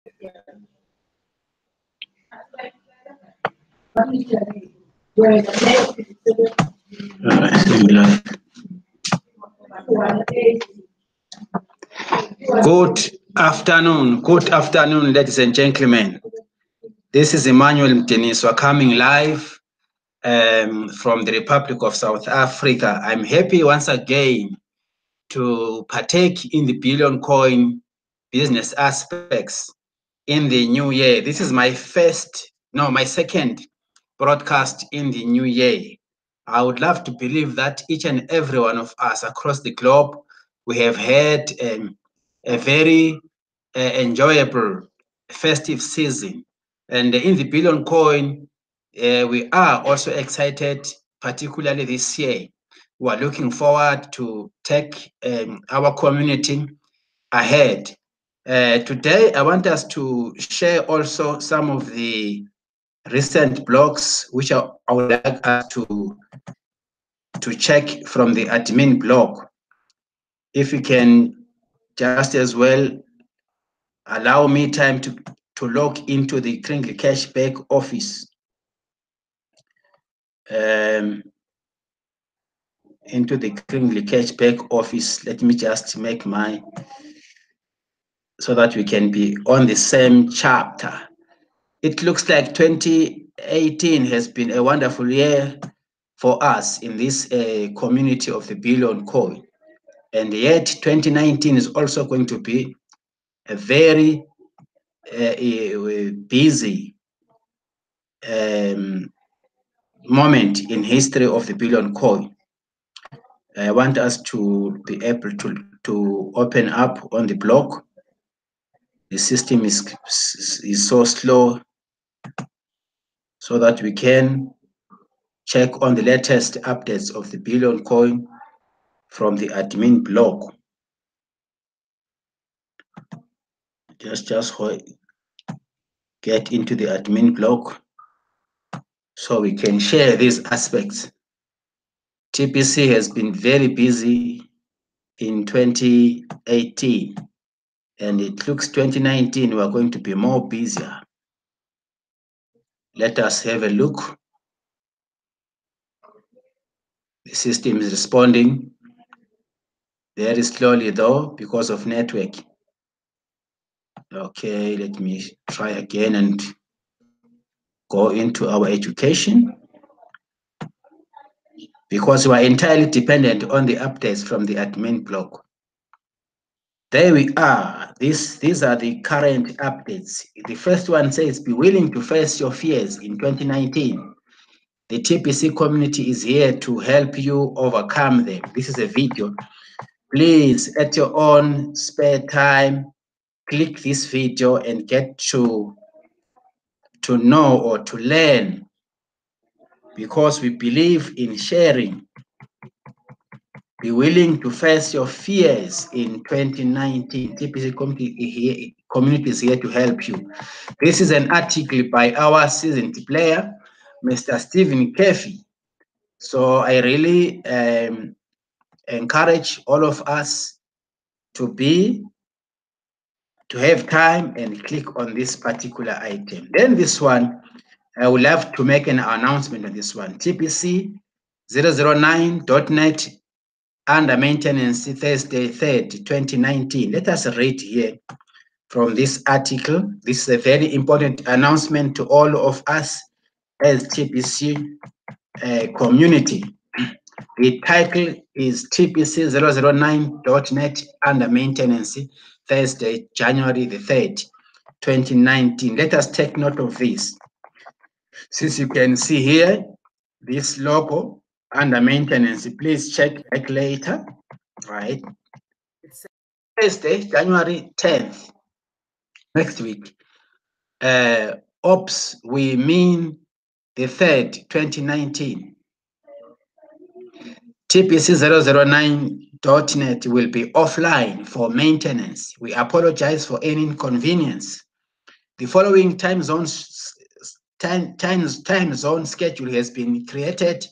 Good afternoon, ladies and gentlemen. This is Emmanuelmdiniswa coming live from the Republic of South Africa. I'm happy once again to partake in the Billion Coin business aspects in the new year. This is my second broadcast in the new year. I would love to believe that each and every one of us across the globe, we have had a very enjoyable festive season. And in the Billion Coin, we are also excited, particularly this year. We are looking forward to take our community ahead. Today, I want us to share also some of the recent blogs which I would like us to check from the admin blog. If you can just as well allow me time to log into the Kringle Cashback office. Into the Kringle Cashback office. Let me just make so that we can be on the same chapter. It looks like 2018 has been a wonderful year for us in this community of the Billion Coin. And yet 2019 is also going to be a very busy moment in history of the Billion Coin. I want us to be able to open up on the blog. The system is so slow, so that we can check on the latest updates of the Billion Coin from the admin blog. Just get into the admin blog so we can share these aspects. TBC has been very busy in 2018, and it looks 2019 we are going to be more busier. Let us have a look. The system is responding very slowly though because of network. Okay, let me try again and go into our education, because we are entirely dependent on the updates from the admin blog. There we are. These are the current updates. The first one says, be willing to face your fears in 2019. The TBC community is here to help you overcome them. This is a video. Please, at your own spare time, click this video and get to know or to learn, because we believe in sharing. Be willing to face your fears in 2019. TBC community is here to help you. This is an article by our seasoned player, Mr. Stephen Kefi. So I really encourage all of us to have time and click on this particular item. Then this one, I would love to make an announcement on this one. TBC 009.net under maintenance Thursday 3rd, 2019. Let us read here from this article. This is a very important announcement to all of us as TBC community. The title is TBC 009.net under maintenance Thursday, January the 3rd, 2019. Let us take note of this. Since you can see here, this logo under maintenance, please check back later, right? It's Thursday, January 10th, next week. Oops, we mean the 3rd, 2019. TBC 009.net will be offline for maintenance. We apologize for any inconvenience. The following time zone schedule has been created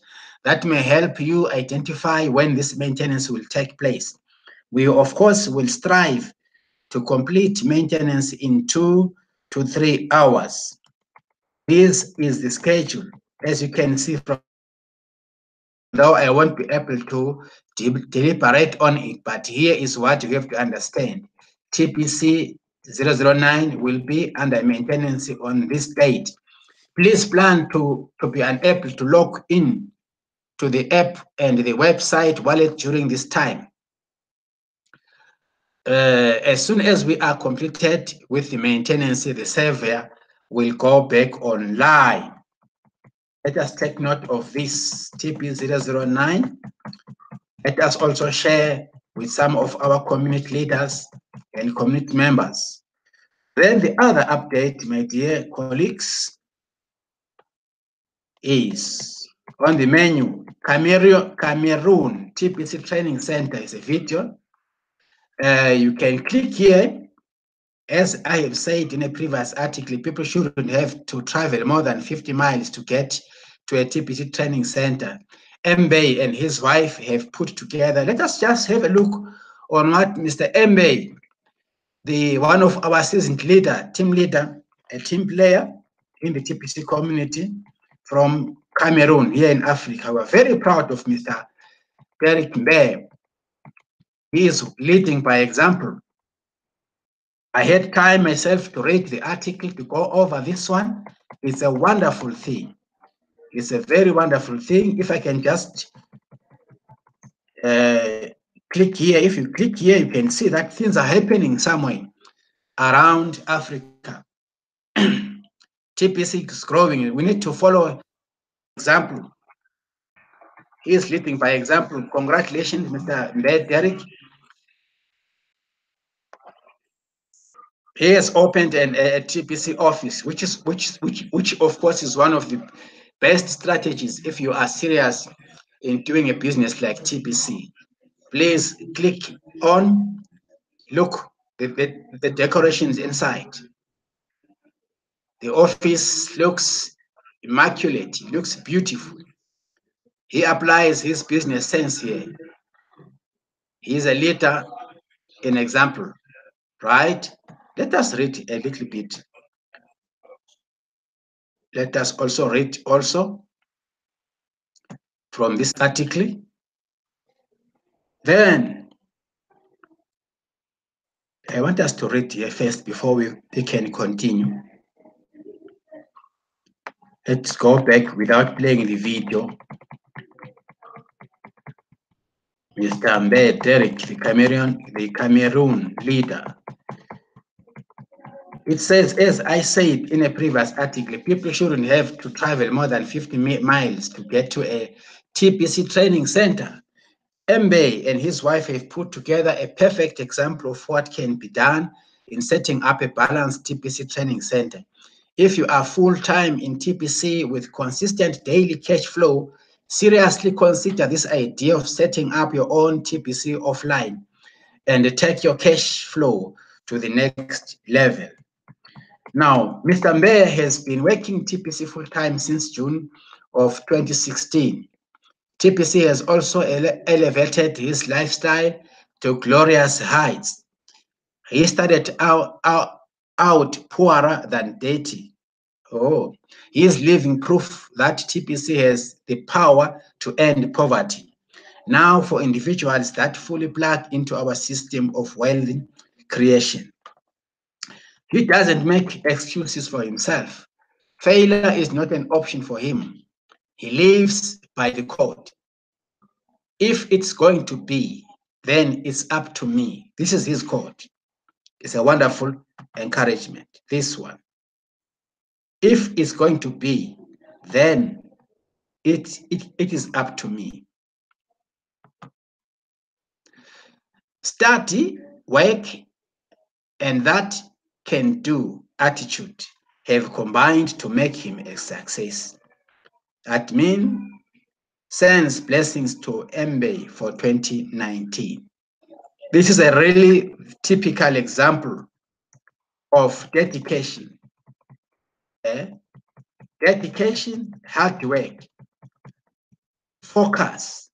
that may help you identify when this maintenance will take place. We, of course, will strive to complete maintenance in 2 to 3 hours. This is the schedule, as you can see from, though I won't be able to deliberate on it, but here is what you have to understand. TPC 009 will be under maintenance on this date. Please plan to be unable to log in to the app and the website wallet during this time. As soon as we are completed with the maintenance, the server will go back online. Let us take note of this TP009. Let us also share with some of our community leaders and community members. Then the other update, my dear colleagues, is on the menu. Cameroon TPC Training Center is a video. You can click here. As I have said in a previous article, people shouldn't have to travel more than 50 miles to get to a TPC training center. Mbe and his wife have put together. Let us just have a look on what Mr. Mbe, one of our seasoned leader, team leader, a team player in the TPC community from Cameroon here in Africa. We're very proud of Mr. Derek Mbe. He is leading by example. I had time myself to read the article, to go over this one. It's a wonderful thing. It's a very wonderful thing. If I can just click here, if you click here, you can see that things are happening somewhere around Africa. TPC is growing. We need to follow example. He is leading by example. Congratulations, Mr. Derek. He has opened a TPC office, which of course is one of the best strategies if you are serious in doing a business like TPC. Please click on, look, the decorations inside. The office looks immaculate, looks beautiful. He applies his business sense here. He is a leader, an example, right? Let us read a little bit. Let us also read from this article. Then I want us to read here first before we can continue. Let's go back without playing the video. Mr. Mbe Derek, the Cameroon leader. It says, as I said in a previous article, people shouldn't have to travel more than 50 miles to get to a TPC training center. Mbe and his wife have put together a perfect example of what can be done in setting up a balanced TPC training center. If you are full-time in TPC with consistent daily cash flow, seriously consider this idea of setting up your own TPC offline and take your cash flow to the next level. Now, Mr. Mbe has been working TPC full-time since June of 2016. TPC has also elevated his lifestyle to glorious heights. He started out poorer than dirty. Oh, he is living proof that TPC has the power to end poverty. Now, for individuals that fully plug into our system of wealth creation, he doesn't make excuses for himself. Failure is not an option for him. He lives by the code. If it's going to be, then it's up to me. This is his code. It's a wonderful encouragement, this one. If it's going to be, then it is up to me. Study, work, and that can do attitude have combined to make him a success. Admin sends blessings to Mbe for 2019. This is a really typical example of dedication. Dedication, hard work, focus.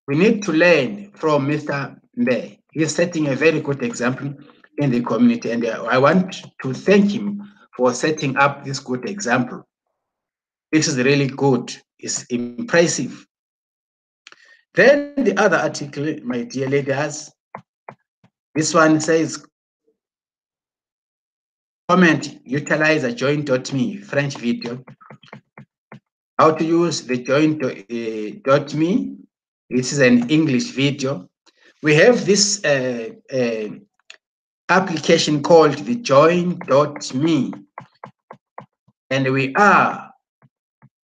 We need to learn from Mr. Mbe. He's setting a very good example in the community, and I want to thank him for setting up this good example. This is really good. It's impressive. Then the other article, my dear ladies, this one says, comment, utilize a join.me French video. How to use the join.me. This is an English video. We have this application called the join.me. And we are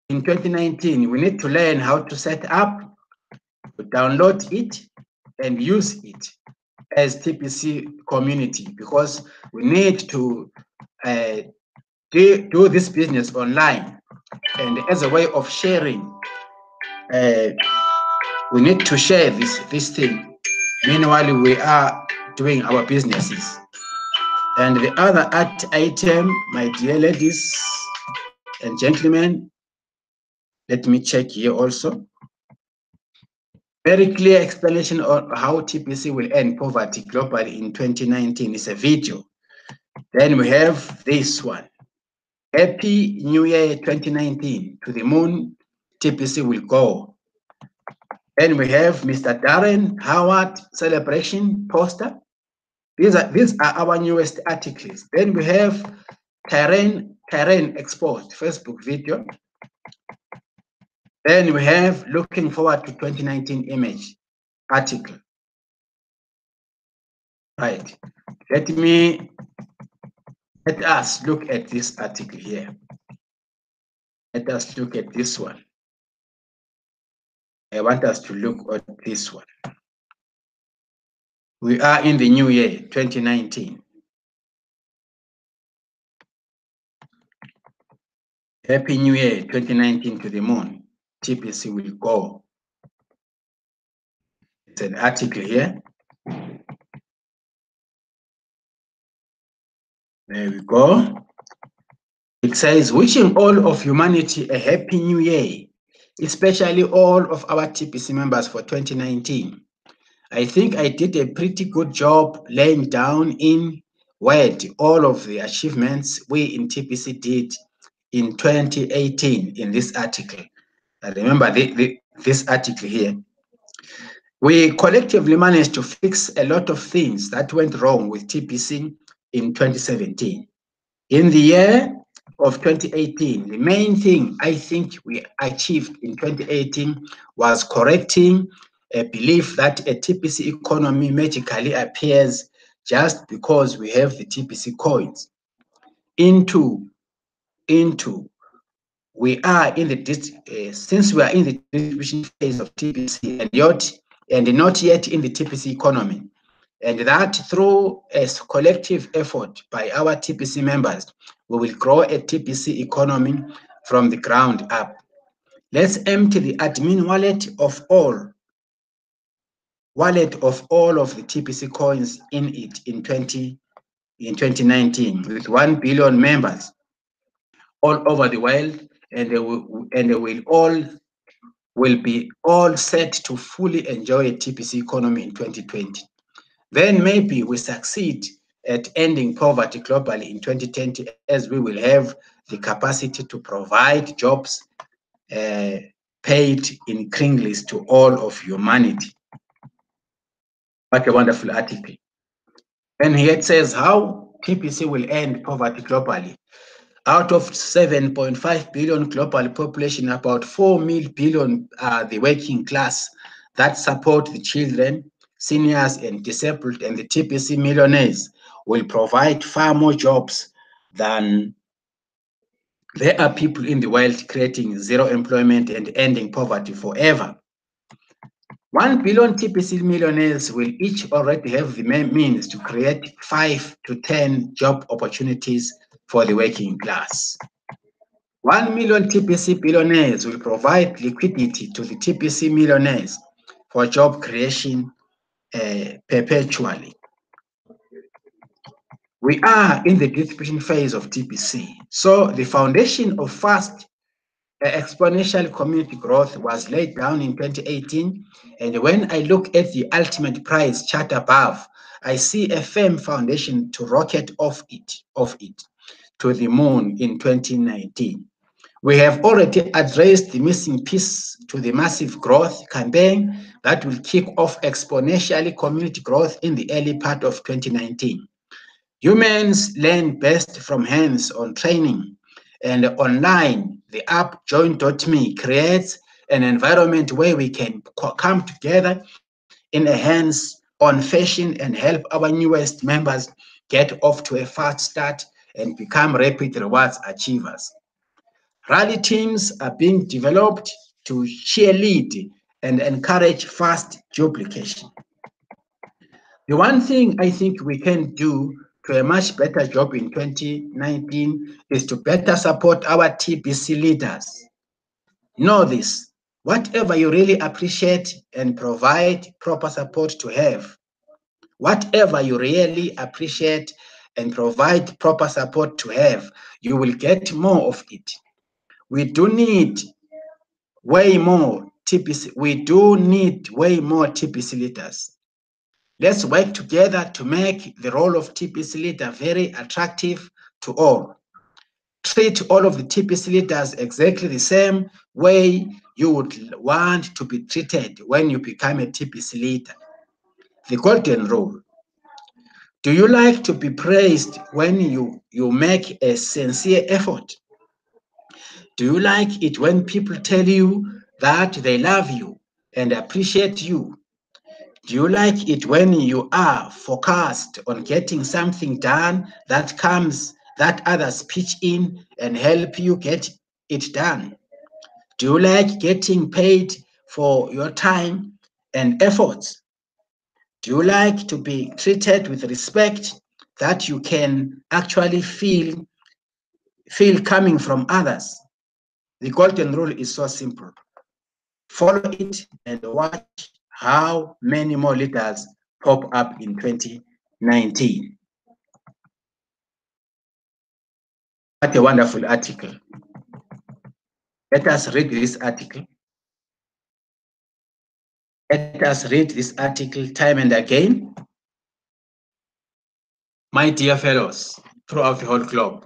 in 2019. We need to learn how to set up, to download it, and use it as TPC community, because we need to do this business online. And as a way of sharing, we need to share this thing. Meanwhile, we are doing our businesses. And the other item, my dear ladies and gentlemen, let me check here also. Very clear explanation on how TPC will end poverty globally in 2019 is a video. Then we have this one. Happy New Year 2019. To the moon, TPC will go. Then we have Mr. Darren Howard celebration poster. These are our newest articles. Then we have terrain exposed Facebook video. Then we have looking forward to 2019 image article. Right. Let us look at this article here. Let us look at this one. I want us to look at this one. We are in the new year, 2019. Happy New Year, 2019 to the moon. TPC will go. It's an article here. There we go. It says, wishing all of humanity a happy new year, especially all of our TPC members for 2019. I think I did a pretty good job laying down in word all of the achievements we in TPC did in 2018 in this article. I remember this article here. We collectively managed to fix a lot of things that went wrong with TPC in 2017. In the year of 2018, the main thing I think we achieved in 2018 was correcting a belief that a TPC economy magically appears just because we have the TPC coins. We are in the since we are in the distribution phase of TPC and not yet in the TPC economy, and that through a collective effort by our TPC members, we will grow a TPC economy from the ground up. Let's empty the admin wallet of all of the TPC coins in it in 2019 with 1 billion members all over the world, and they will be all set to fully enjoy a TPC economy in 2020. Then maybe we succeed at ending poverty globally in 2020, as we will have the capacity to provide jobs paid in kringlies to all of humanity. What a wonderful article. And here it says how TPC will end poverty globally. Out of 7.5 billion global population, about 4 billion are the working class that support the children, seniors, and disabled, and the TPC millionaires will provide far more jobs than there are people in the world creating zero employment and ending poverty forever. 1 billion TPC millionaires will each already have the means to create 5 to 10 job opportunities for the working class. 1 million TPC billionaires will provide liquidity to the TPC millionaires for job creation perpetually. We are in the distribution phase of TPC, so the foundation of fast exponential community growth was laid down in 2018, and when I look at the ultimate price chart above, I see a firm foundation to rocket off it. to the moon in 2019. We have already addressed the missing piece to the massive growth campaign that will kick off exponentially community growth in the early part of 2019. Humans learn best from hands-on training, and online, the app join.me creates an environment where we can come together in a hands-on fashion and help our newest members get off to a fast start and become rapid rewards achievers. Rally teams are being developed to cheerlead and encourage fast duplication. The one thing I think we can do to a much better job in 2019 is to better support our TBC leaders. Know this, whatever you really appreciate and provide proper support to have, whatever you really appreciate and provide proper support to have, you will get more of it. We do need way more TBC. We do need way more TBC leaders. Let's work together to make the role of TBC leader very attractive to all. Treat all of the TBC leaders exactly the same way you would want to be treated when you become a TBC leader. The golden rule. Do you like to be praised when you make a sincere effort? Do you like it when people tell you that they love you and appreciate you? Do you like it when you are focused on getting something done that others pitch in and help you get it done? Do you like getting paid for your time and efforts? Do you like to be treated with respect that you can actually feel coming from others? The golden rule is so simple. Follow it and watch how many more leaders pop up in 2019. What a wonderful article. Let us read this article. Let us read this article time and again. My dear fellows, throughout the whole globe,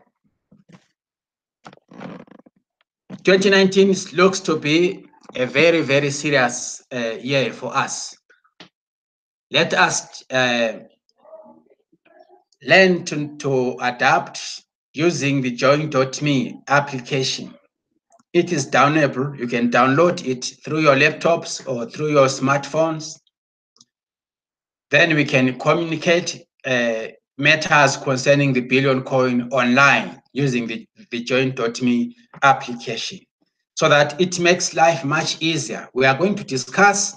2019 looks to be a very, very serious year for us. Let us learn to adapt using the join.me application. It is downloadable. You can download it through your laptops or through your smartphones. Then we can communicate matters concerning the Billion Coin online using the join.me application so that it makes life much easier. We are going to discuss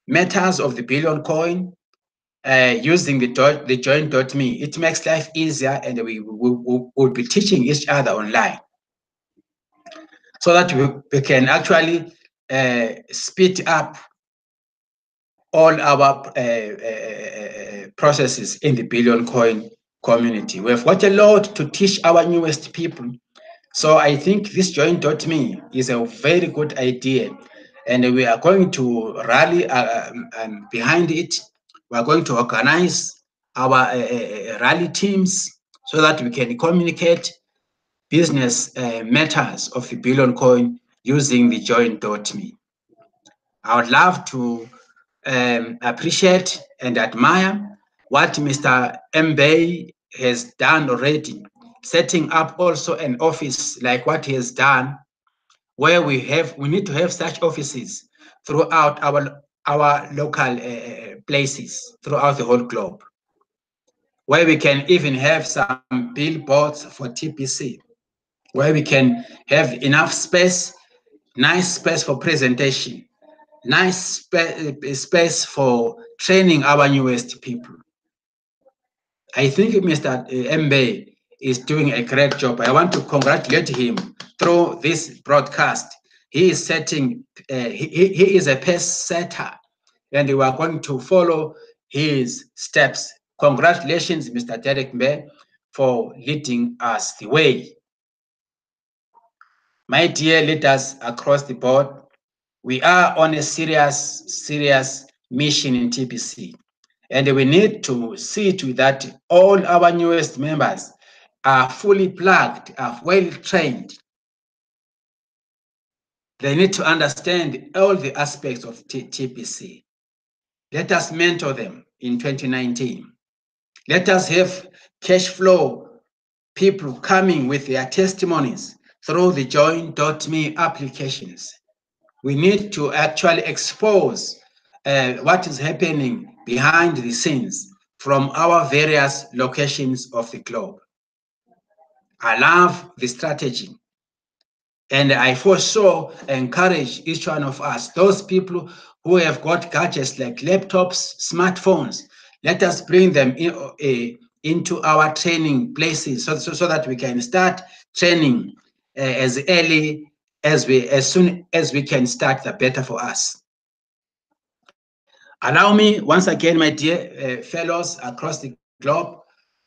matters of the Billion Coin using the join.me. It makes life easier, and we will be teaching each other online so that we can actually speed up all our processes in the Billion Coin community. We've got a lot to teach our newest people. So I think this join.me is a very good idea, and we are going to rally behind it. We are going to organize our rally teams so that we can communicate business matters of the Billion Coin using the join.me. I would love to appreciate and admire what Mr. Mbe has done already, setting up also an office like what he has done, where we need to have such offices throughout our local places throughout the whole globe, where we can even have some billboards for TPC, where we can have enough space, nice space for presentation, nice space for training our newest people. I think Mr. Mbe is doing a great job. I want to congratulate him through this broadcast. He is setting, he is a pace setter, and we are going to follow his steps. Congratulations, Mr. Derek Mbe, for leading us the way. My dear leaders across the board, we are on a serious mission in TBC, and we need to see to that all our newest members are fully plugged, are well trained. They need to understand all the aspects of TPC. Let us mentor them in 2019. Let us have cash flow people coming with their testimonies through the join.me applications. We need to actually expose what is happening behind the scenes from our various locations of the globe. I love the strategy. And I for sure encourage each one of us, those people who have got gadgets like laptops, smartphones, let us bring them into our training places so that we can start training as early as soon as we can start, the better for us. Allow me once again, my dear fellows across the globe,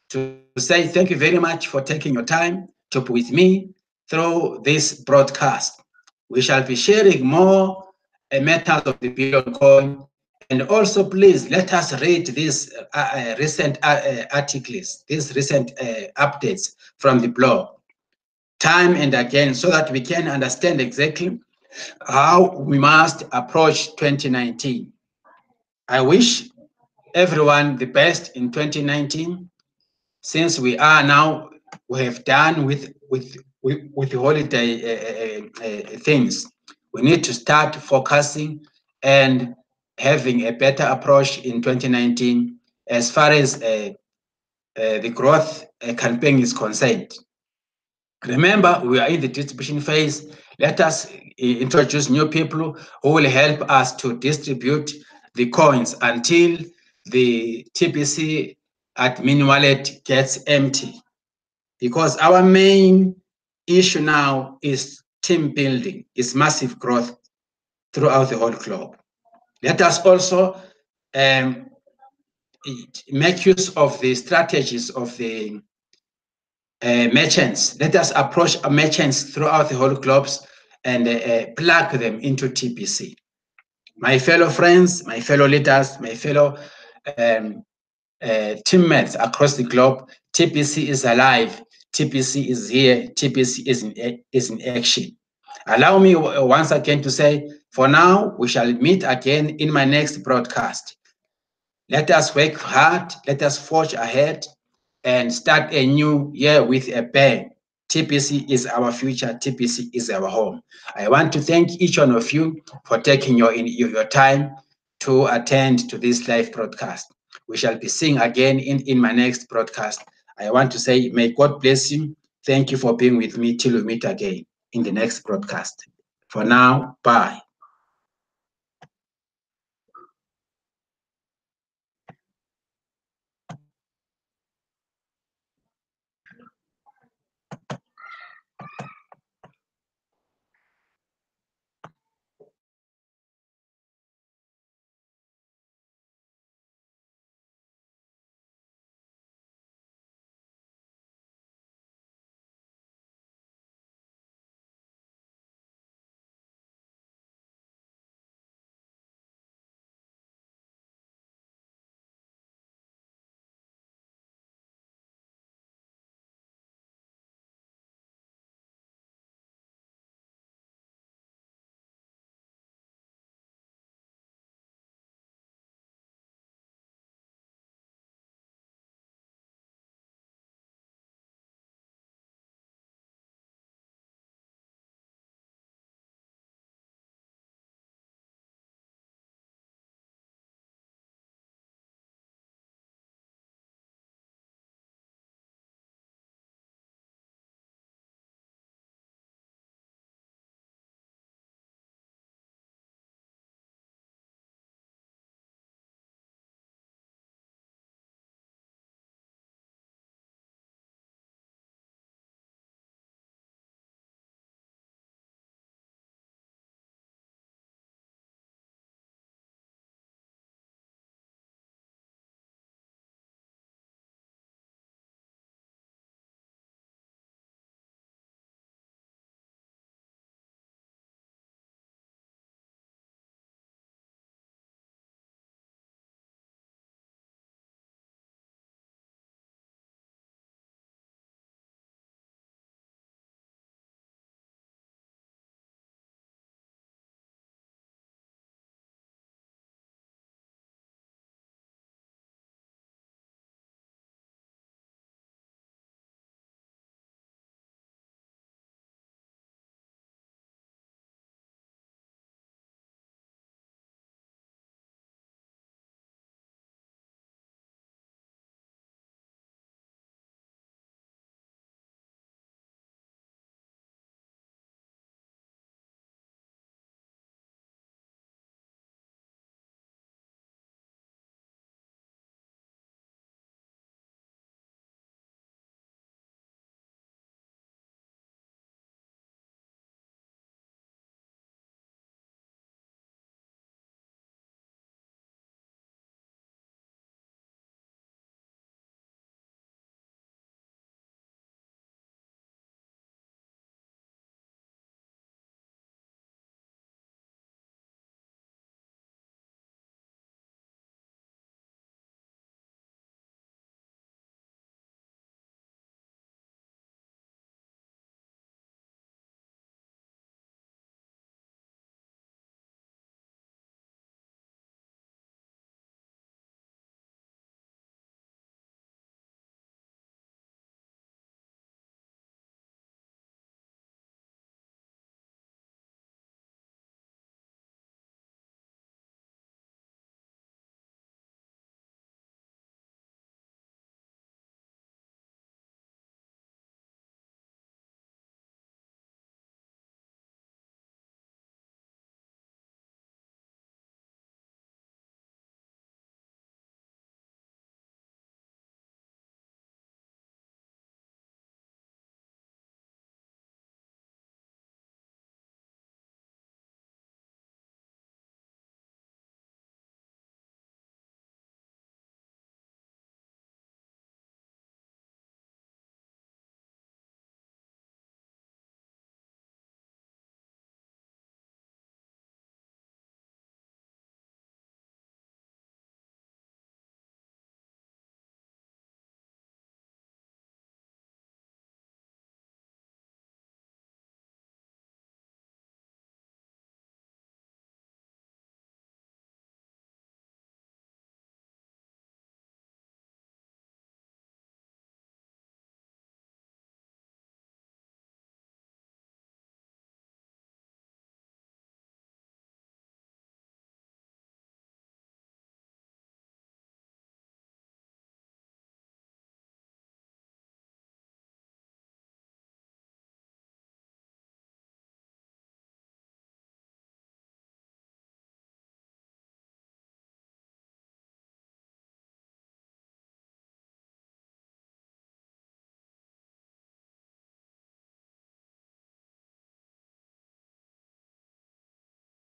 to say thank you very much for taking your time to be with me through this broadcast. We shall be sharing more matters of the billion coin, and also please let us read these recent articles, these recent updates from the blog time and again, so that we can understand exactly how we must approach 2019. I wish everyone the best in 2019. Since we have done with the holiday things, we need to start focusing and having a better approach in 2019 as far as the growth campaign is concerned. Remember, we are in the distribution phase. Let us introduce new people who will help us to distribute the coins until the TPC admin wallet gets empty. Because our main issue now is team building, is massive growth throughout the whole globe. Let us also make use of the strategies of the merchants. Let us approach merchants throughout the whole globes and plug them into TPC. My fellow friends, my fellow leaders, my fellow teammates across the globe, TPC is alive, TPC is here, TPC is in action. Allow me once again to say, for now, we shall meet again in my next broadcast. Let us work hard, let us forge ahead and start a new year with a bang. TPC is our future, TPC is our home. I want to thank each one of you for taking your time to attend to this live broadcast. We shall be seeing again in my next broadcast. I want to say, may God bless you. Thank you for being with me till we meet again in the next broadcast. For now, bye.